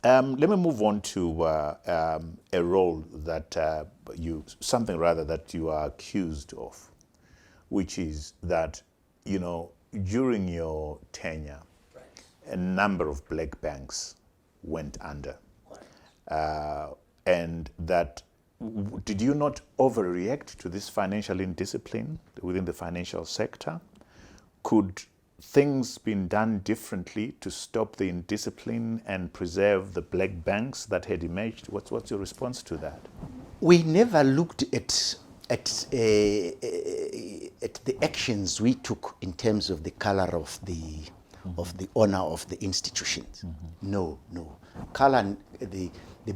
Let me move on to a role that something rather that you are accused of, which is that, during your tenure, a number of black banks went under. And that, did you not overreact to this financial indiscipline within the financial sector? Could things been done differently to stop the indiscipline and preserve the black banks that had emerged? What's your response to that? We never looked at the actions we took in terms of the color of the owner of the institutions. No. Color, the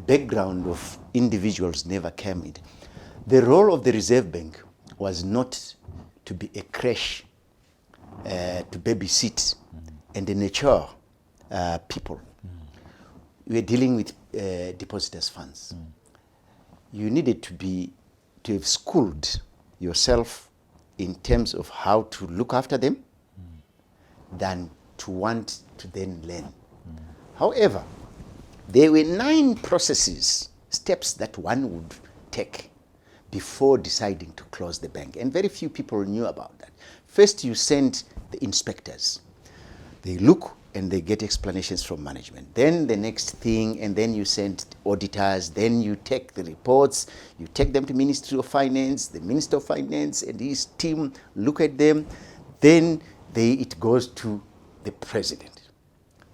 background of individuals never came in. The role of the Reserve Bank was not to be a crash, to babysit and nurture people. We were dealing with depositors' funds. You needed to have schooled yourself in terms of how to look after them than to want to then learn. However, there were 9 steps that one would take before deciding to close the bank, and very few people knew about that. First, you send the inspectors. They look and they get explanations from management. Then the next thing, and then you send auditors, then you take the reports, you take them to Ministry of Finance, the Minister of Finance and his team look at them, then it goes to the President.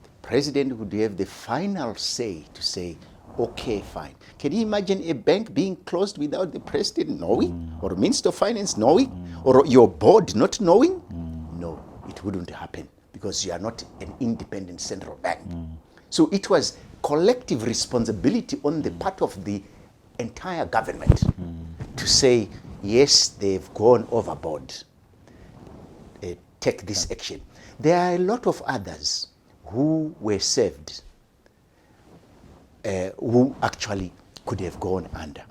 The President would have the final say to say, okay, fine. Can you imagine a bank being closed without the President knowing, or Minister of Finance knowing, or your board not knowing? No, it wouldn't happen, because you are not an independent central bank. So it was collective responsibility on the part of the entire government to say, yes, they've gone overboard, take this action. There are a lot of others who were served, who actually could have gone under.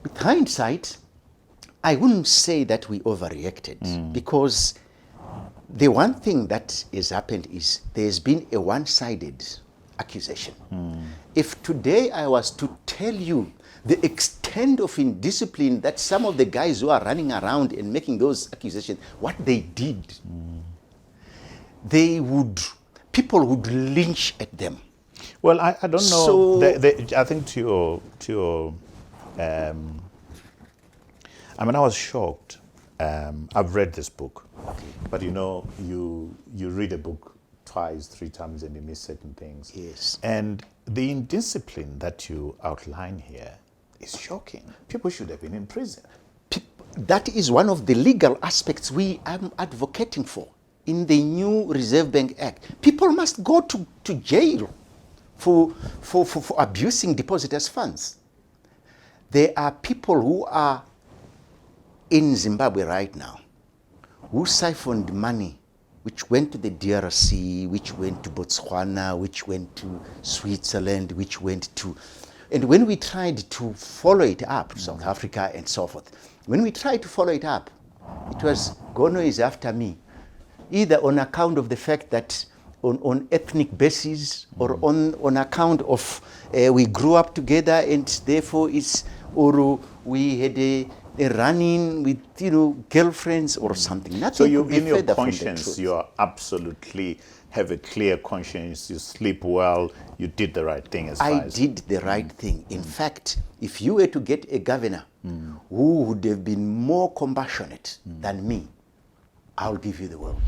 With hindsight, I wouldn't say that we overreacted, because the one thing that has happened is there's been a one-sided accusation. If today I was to tell you the extent of indiscipline that some of the guys who are running around and making those accusations, what they did, people would lynch at them. Well, I don't know. So, I think I was shocked. I've read this book, but you read a book twice, 3 times, and you miss certain things. Yes. And the indiscipline that you outline here is shocking. People should have been in prison. That is one of the legal aspects we are advocating for in the new Reserve Bank Act. People must go to jail for abusing depositors' funds. There are people who are in Zimbabwe right now who siphoned money which went to the DRC, which went to Botswana, which went to Switzerland, which went to... And when we tried to follow it up, South Africa and so forth, when we tried to follow it up, it was, Gono is after me, either on account of the fact that on ethnic basis, or on account of we grew up together and therefore or we had a run-in with girlfriends or something. Nothing. So you, in your conscience, you are absolutely have a clear conscience. You sleep well. You did the right thing. I did the right thing. In fact, if you were to get a governor who would have been more compassionate than me, I'll give you the world.